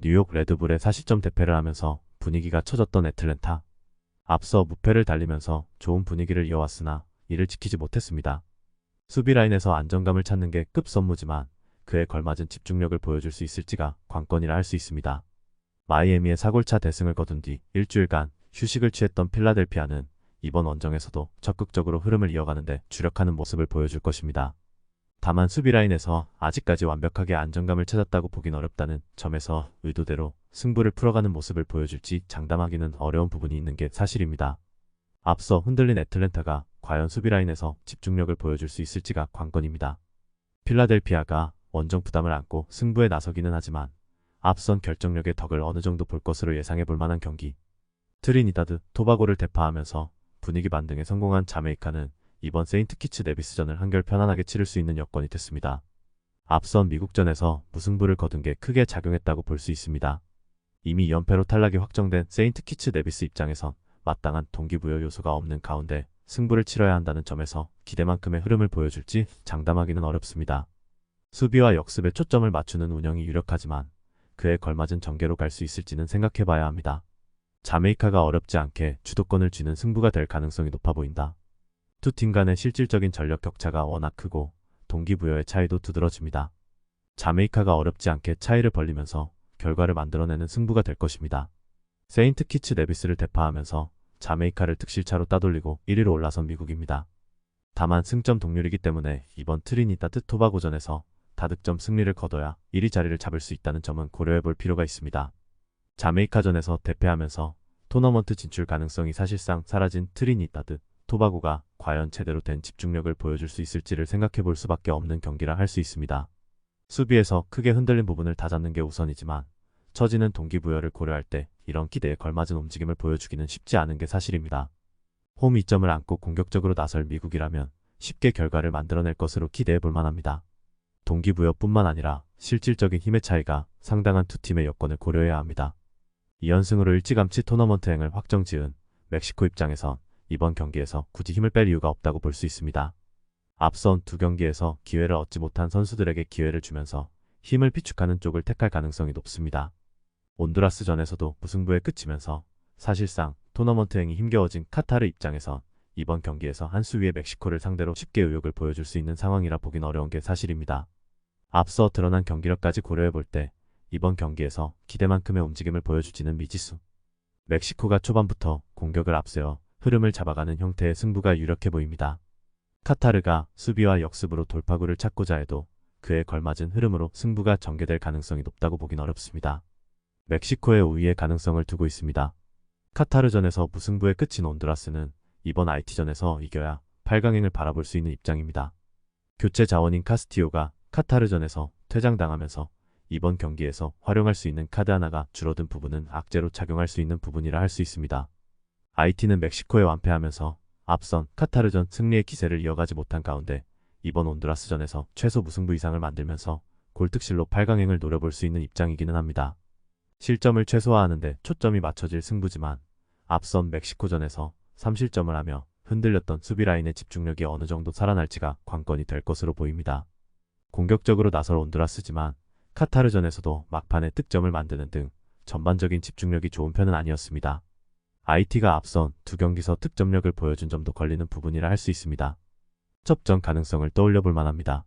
뉴욕 레드불의 40점 대패를 하면서 분위기가 처졌던 애틀랜타. 앞서 무패를 달리면서 좋은 분위기를 이어왔으나 이를 지키지 못했습니다. 수비 라인에서 안정감을 찾는 게 급선무지만 그에 걸맞은 집중력을 보여줄 수 있을지가 관건이라 할 수 있습니다. 마이애미의 사골차 대승을 거둔 뒤 일주일간 휴식을 취했던 필라델피아는 이번 원정에서도 적극적으로 흐름을 이어가는데 주력하는 모습을 보여줄 것입니다. 다만 수비 라인에서 아직까지 완벽하게 안정감을 찾았다고 보긴 어렵다는 점에서 의도대로 승부를 풀어가는 모습을 보여줄지 장담하기는 어려운 부분이 있는 게 사실입니다. 앞서 흔들린 애틀랜타가 과연 수비 라인에서 집중력을 보여줄 수 있을지가 관건입니다. 필라델피아가 원정 부담을 안고 승부에 나서기는 하지만 앞선 결정력의 덕을 어느 정도 볼 것으로 예상해 볼 만한 경기. 트리니다드 토바고를 대파하면서 분위기 반등에 성공한 자메이카는 이번 세인트 키츠 네비스전을 한결 편안하게 치를 수 있는 여건이 됐습니다. 앞선 미국전에서 무승부를 거둔 게 크게 작용했다고 볼 수 있습니다. 이미 연패로 탈락이 확정된 세인트 키츠 네비스 입장에선 마땅한 동기부여 요소가 없는 가운데 승부를 치러야 한다는 점에서 기대만큼의 흐름을 보여줄지 장담하기는 어렵습니다. 수비와 역습에 초점을 맞추는 운영이 유력하지만 그에 걸맞은 전개로 갈 수 있을지는 생각해봐야 합니다. 자메이카가 어렵지 않게 주도권을 쥐는 승부가 될 가능성이 높아 보인다. 두 팀 간의 실질적인 전력 격차가 워낙 크고 동기부여의 차이도 두드러집니다. 자메이카가 어렵지 않게 차이를 벌리면서 결과를 만들어내는 승부가 될 것입니다. 세인트 키츠 네비스를 대파하면서 자메이카를 득실차로 따돌리고 1위로 올라선 미국입니다. 다만 승점 동률이기 때문에 이번 트리니다드 토바고전에서 다득점 승리를 거둬야 1위 자리를 잡을 수 있다는 점은 고려해 볼 필요가 있습니다. 자메이카전에서 대패하면서 토너먼트 진출 가능성이 사실상 사라진 트리니다드 토바고가 과연 제대로 된 집중력을 보여줄 수 있을지를 생각해 볼 수밖에 없는 경기라 할 수 있습니다. 수비에서 크게 흔들린 부분을 다잡는 게 우선이지만 처지는 동기부여를 고려할 때 이런 기대에 걸맞은 움직임을 보여주기는 쉽지 않은 게 사실입니다. 홈 이점을 안고 공격적으로 나설 미국이라면 쉽게 결과를 만들어낼 것으로 기대해 볼 만합니다. 동기부여뿐만 아니라 실질적인 힘의 차이가 상당한 두 팀의 여건을 고려해야 합니다. 2연승으로 일찌감치 토너먼트행을 확정지은 멕시코 입장에선 이번 경기에서 굳이 힘을 뺄 이유가 없다고 볼 수 있습니다. 앞선 두 경기에서 기회를 얻지 못한 선수들에게 기회를 주면서 힘을 비축하는 쪽을 택할 가능성이 높습니다. 온두라스전에서도 무승부에 그치면서 사실상 토너먼트행이 힘겨워진 카타르 입장에선 이번 경기에서 한 수 위의 멕시코를 상대로 쉽게 의욕을 보여줄 수 있는 상황이라 보긴 어려운 게 사실입니다. 앞서 드러난 경기력까지 고려해 볼 때 이번 경기에서 기대만큼의 움직임을 보여주지는 미지수. 멕시코가 초반부터 공격을 앞세워 흐름을 잡아가는 형태의 승부가 유력해 보입니다. 카타르가 수비와 역습으로 돌파구를 찾고자 해도 그에 걸맞은 흐름으로 승부가 전개될 가능성이 높다고 보긴 어렵습니다. 멕시코의 우위의 가능성을 두고 있습니다. 카타르전에서 무승부에 그친 온두라스는 이번 IT전에서 이겨야 8강행을 바라볼 수 있는 입장입니다. 교체 자원인 카스티오가 카타르전에서 퇴장당하면서 이번 경기에서 활용할 수 있는 카드 하나가 줄어든 부분은 악재로 작용할 수 있는 부분이라 할 수 있습니다. IT는 멕시코에 완패하면서 앞선 카타르전 승리의 기세를 이어가지 못한 가운데 이번 온두라스전에서 최소 무승부 이상을 만들면서 골득실로 8강행을 노려볼 수 있는 입장이기는 합니다. 실점을 최소화하는 데 초점이 맞춰질 승부지만 앞선 멕시코전에서 3실점을 하며 흔들렸던 수비 라인의 집중력이 어느 정도 살아날지가 관건이 될 것으로 보입니다. 공격적으로 나설 온두라스지만 카타르전에서도 막판에 득점을 만드는 등 전반적인 집중력이 좋은 편은 아니었습니다. IT가 앞선 두 경기서 득점력을 보여준 점도 걸리는 부분이라 할 수 있습니다. 접전 가능성을 떠올려 볼 만합니다.